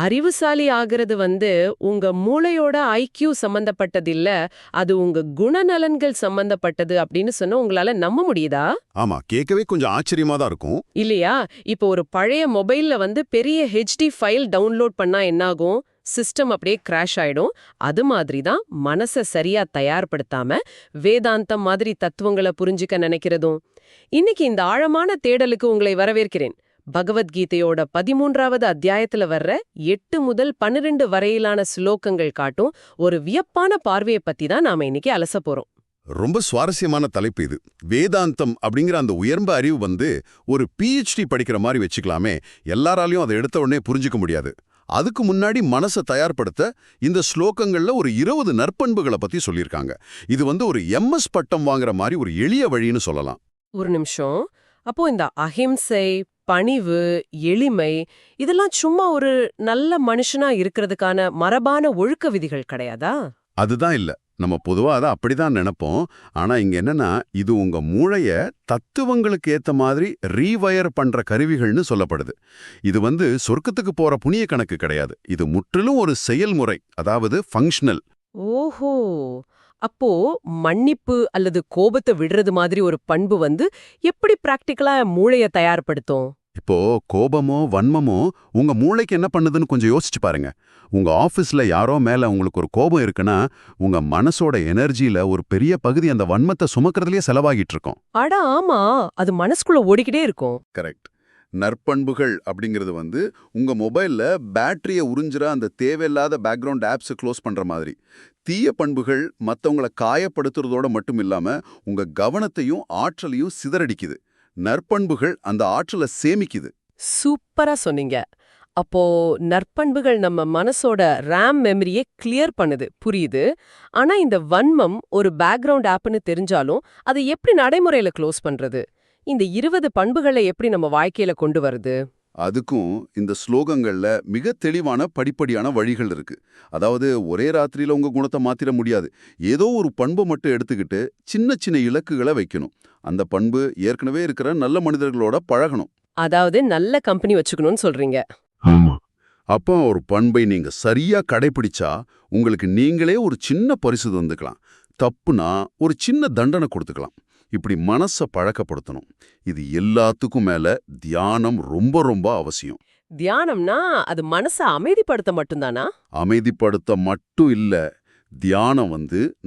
அறிவுசாலி ஆகிறது உங்க மூளையோட ஐக்யூ சம்பந்தப்பட்டது இல்ல, அது உங்க குணநலன்கள் சம்பந்தப்பட்டது அப்படின்னு சொன்னா உங்களால நம்ப முடியுதா? ஆமா, கேட்கவே கொஞ்சம் ஆச்சரியமா தான் இருக்கும். இல்லையா? இப்போ ஒரு பழைய மொபைல்ல பெரிய ஹெச்டி ஃபைல் டவுன்லோட் பண்ணா என்னாகும்? சிஸ்டம் அப்படியே கிராஷ் ஆயிடும். அது மாதிரி தான் மனச சரியா தயார்படுத்தாம வேதாந்தம் மாதிரி தத்துவங்கள புரிஞ்சுக்க நினைக்கிறதும். இன்னைக்கு இந்த ஆழமான தேடலுக்கு உங்களை வரவேற்கிறேன். பகவத்கீதையோட 13வது அத்தியாயத்துல வர்ற 8 முதல் 12 வரையிலான ஸ்லோகங்கள் காட்டும் ஒரு வியப்பான பார்வையை பத்தி தான் நாம இன்னைக்கு அலச போறோம். ரொம்ப சுவாரஸ்யமான தலைப்பு இது. வேதாந்தம் அப்படிங்கிற அந்த உயர்ந்த அறிவு ஒரு PhD படிக்கிற மாதிரி வச்சுக்கலாமே. எல்லாராலையும் அதை எடுத்த உடனே புரிஞ்சுக்க முடியாது. அதுக்கு முன்னாடி மனசை தயார்படுத்த இந்த ஸ்லோகங்கள்ல ஒரு 20 நற்பண்புகளை பத்தி சொல்லியிருக்காங்க. இது ஒரு MS பட்டம் வாங்குற மாதிரி ஒரு எளிய வழின்னு சொல்லலாம். ஒரு நிமிஷம். அப்போ இந்த அஹிம்சை, பணிவு, எளிமை இதெல்லாம் சும்மா ஒரு நல்ல மனுஷனா இருக்கிறதுக்கான மரபான ஒழுக்க விதிகள் கிடையாதா? அதுதான் இல்ல. நம்ம பொதுவா அதை அப்படிதான் நினைப்போம். ஆனா இங்க என்னன்னா, இது உங்க மூளைய தத்துவங்களுக்கு ஏத்த மாதிரி ரீவயர் பண்ற கருவிகள்னு சொல்லப்படுது. இது சொர்க்கத்துக்கு போற புண்ணிய கணக்கு கிடையாது. இது முற்றிலும் ஒரு செயல்முறை, அதாவது ஃபங்க்ஷனல். ஓஹோ! அப்போ மன்னிப்பு அல்லது கோபத்தை விடுறது மாதிரி ஒரு பண்பு எப்படி பிராக்டிக்கலா மூளைய தயார்படுத்தும்? இப்போ கோபமோ வன்மமோ உங்க மூளைக்கு என்ன பண்ணுதுன்னு கொஞ்சம் யோசிச்சு பாருங்க. உங்க ஆபீஸ்ல யாரோ மேல உங்களுக்கு ஒரு கோபம் இருக்குன்னா, உங்க மனசோட எனர்ஜியில ஒரு பெரிய பகுதி அந்த வன்மத்தை சுமக்கிறதுலயே செலவாகிட்டு இருக்கும். அட ஆமா, அது மனசுக்குள்ள ஓடிக்கிட்டே இருக்கும். கரெக்ட். நற்பண்புகள் அப்படிங்கிறது உங்க மொபைல்ல பேட்டரிய உறிஞ்சுற அந்த தேவையில்லாத பேக்ரவுண்ட் ஆப்ஸை க்ளோஸ் பண்ற மாதிரி. தீய பண்புகள் மத்தவங்கள காயப்படுத்துறதோட மட்டும் இல்லாம உங்க கவனத்தையும் ஆற்றலையும் சிதறடிக்குது. நற்பண்புகள் அந்த ஆற்றலை சேமிக்குது. சூப்பரா சொன்னீங்க. அப்போ நற்பண்புகள் நம்ம மனசோட ரேம் மெமரியை கிளியர் பண்ணுது, புரியுது. ஆனா இந்த வன்மம் ஒரு பேக்ரவுண்ட் ஆப்னு தெரிஞ்சாலும் அதை எப்படி நடைமுறையில க்ளோஸ் பண்றது? இந்த 20 பண்புகளை எப்படி நம்ம வாழ்க்கையில கொண்டு வருது? அதுக்கும் இந்த ஸ்லோகங்கள்ல மிக தெளிவான படிப்படியான வழிகள் இருக்கு. அதாவது ஒரே ராத்திரியில உங்க குணத்தை மாத்திர முடியாது. ஏதோ ஒரு பண்பை மட்டும் எடுத்துக்கிட்டு சின்ன சின்ன இலக்குகளை வைக்கணும். அந்த பண்பு ஏற்கனவே இருக்கிற நல்ல மனிதர்களோட பழகணும். அதாவது நல்ல கம்பெனி வச்சுக்கணும்னு சொல்றீங்க. ஆமா. அப்போ ஒரு பண்பை நீங்க சரியா கடைபிடிச்சா உங்களுக்கு நீங்களே ஒரு சின்ன பரிசு தந்துக்கலாம். தப்புனா ஒரு சின்ன தண்டனை கொடுத்துக்கலாம். இப்படி மனசை பழக்கப்படுத்தணும். இது எல்லாத்துக்கும் மேல தியானம் ரொம்ப ரொம்ப அவசியம். தியானம்னா அது மனசை அமைதிப்படுத்த மட்டும்தானா? அமைதிப்படுத்த மட்டும் இல்ல. தியானம்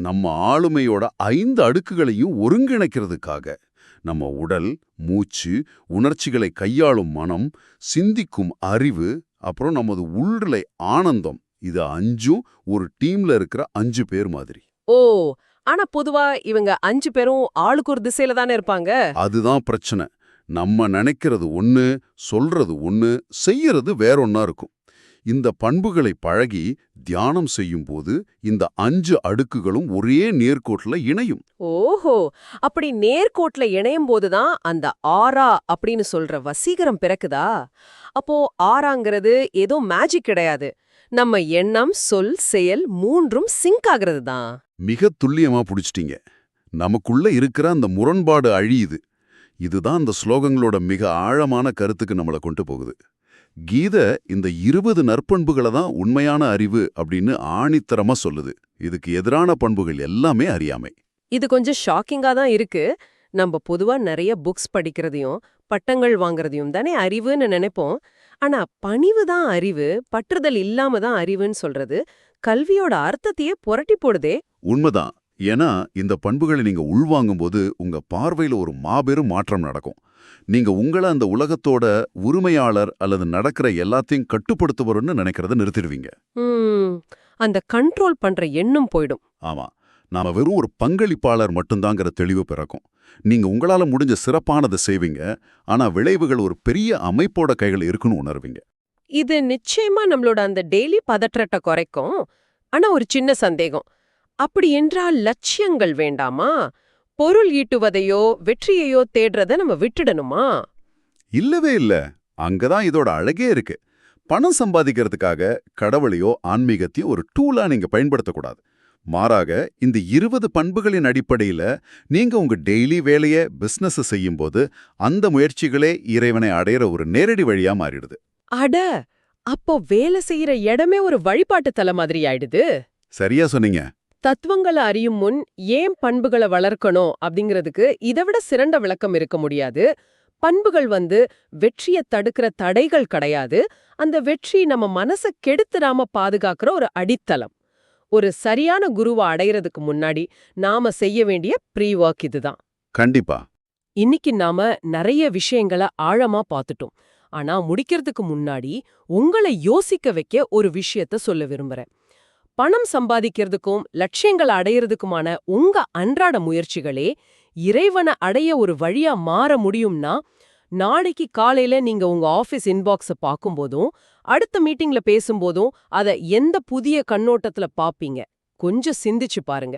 நம்ம ஆளுமையோட 5 அடுக்குகளையும் ஒருங்கிணைக்கிறதுக்காக. நம்ம உடல், மூச்சு, உணர்ச்சிகளை கையாளும் மனம், சிந்திக்கும் அறிவு, அப்புறம் நமது உள்ளிலை ஆனந்தம். இது 5ம் ஒரு டீம்ல இருக்கிற 5 பேர் மாதிரி. ஓ, ஆனா பொதுவா இவங்க 5 பேரும் ஆளுக்கு ஒரு திசையில தானே இருப்பாங்க. அதுதான் பிரச்சனை. நம்ம நினைக்கிறது ஒண்ணு, சொல்றது ஒண்ணு, செய்யறது வேறொன்னா இருக்கும். இந்த பண்புகளை பழகி தியானம் செய்யும் போது இந்த 5 அடுக்குகளும் ஒரே நேர்கோட்டுல இணையும். ஓஹோ, அப்படி நேர்கோட்டுல இணையும் போதுதான் அந்த ஆரா அப்படின்னு சொல்ற வசீகரம் பிறக்குதா? அப்போ ஆராங்கிறது ஏதோ மேஜிக் கிடையாது. நம்ம எண்ணம், சொல், செயல் 3ம் சிங்க் ஆகிறது தான். மிக துல்லியமா புடிச்சிட்டீங்க. நமக்குள்ள இருக்கிற அந்த முரண்பாடு அழியுது. இதுதான் அந்த ஸ்லோகங்களோட மிக ஆழமான கருத்துக்கு நம்மளை கொண்டு போகுது. கீதை இந்த 20 நற்பண்புகளை தான் உண்மையான அறிவு அப்படின்னு ஆணித்தரமா சொல்லுது. இதுக்கு எதிரான பண்புகள் எல்லாமே அறியாமை. இது கொஞ்சம் ஷாக்கிங்கா தான் இருக்கு. நம்ம பொதுவா நிறைய புக்ஸ் படிக்கிறதையும் பட்டங்கள் வாங்குறதையும் தானே அறிவுன்னு நினைப்போம். ஆனா பணிவு தான் அறிவு, பற்றுதல் இல்லாம தான் அறிவுன்னு சொல்றது கல்வியோட அர்த்தத்தையே புரட்டி போடுதே. உண்மைதான். ஏன்னா இந்த பண்புகளை நீங்க உள்வாங்கும்போது உங்க பார்வையில ஒரு மாபெரும் மாற்றம் நடக்கும். நீங்க உங்களை அந்த உலகத்தோட உரிமையாளர் அல்லது நடக்கிற எல்லாத்தையும் கட்டுப்படுத்துவர்னு நினைக்கிறத நிறுத்திடுவீங்க. அந்த கண்ட்ரோல் பண்ற எண்ணம் போயிடும். ஆமா, நாம வெறும் ஒரு பங்களிப்பாளர் மட்டும்தாங்கிற தெளிவு பிறக்கும். நீங்க உங்களால முடிஞ்ச சிறப்பானதை செய்வீங்க. ஆனா விளைவுகள் ஒரு பெரிய அமைப்போட கைகள் இருக்குன்னு உணர்வீங்க. இது நிச்சயமா நம்மளோட அந்த டெய்லி பதற்றத்தை குறைக்கும். ஆனா ஒரு சின்ன சந்தேகம். அப்படி என்றால் லட்சியங்கள் வேண்டாமா? பொருள் ஈட்டுவதையோ வெற்றியையோ தேடுறத நம்ம விட்டுடணுமா? இல்லவே இல்ல. அங்கதான் இதோட அழகே இருக்கு. பணம் சம்பாதிக்கிறதுக்காக கடவுளையோ ஆன்மீகத்தையோ ஒரு டூலா நீங்க பயன்படுத்தக்கூடாது. மாறாக இந்த 20 பண்புகளின் அடிப்படையில நீங்க உங்க டெய்லி வேலைய பிசினஸ் செய்யும்போது அந்த முயற்சிகளே இறைவனை அடையிற ஒரு நேரடி வழியா மாறிடுது. அட, அப்போ வேலை செய்யற இடமே ஒரு வழிபாட்டு தல மாதிரி ஆயிடுது. சரியா சொன்னீங்க. தத்துவங்களை அறியும் முன் ஏன் பண்புகளை வளர்க்கணும் அப்படிங்கிறதுக்கு இதைவிட சிறந்த விளக்கம் இருக்க முடியாது. பண்புகள் வெற்றியை தடுக்கிற தடைகள் கிடையாது. அந்த வெற்றி நம்ம மனசை கெடுத்துடாம பாதுகாக்கிற ஒரு அடித்தளம். ஒரு சரியான குருவை அடையறதுக்கு முன்னாடி நாம செய்ய வேண்டிய ப்ரீ ஒர்க் இதுதான். கண்டிப்பா. இன்னைக்கு நாம நிறைய விஷயங்களை ஆழமா பார்த்துட்டோம். ஆனா முடிக்கிறதுக்கு முன்னாடி உங்களை யோசிக்க வைக்க ஒரு விஷயத்த சொல்ல விரும்புறேன். பணம் சம்பாதிக்கிறதுக்கும் லட்சியங்களை அடையறதுக்குமான உங்க அன்றாட முயற்சிகளே இறைவனை அடைய ஒரு வழியா மாற முடியும்னா, நாளைக்கு காலையில நீங்க உங்க ஆபீஸ் இன்பாக்ஸ பார்க்கும்போதும் அடுத்த மீட்டிங்ல பேசும்போதும் அத எந்த புதிய கண்ணோட்டத்துல பாப்பீங்க? கொஞ்சம் சிந்திச்சு பாருங்க.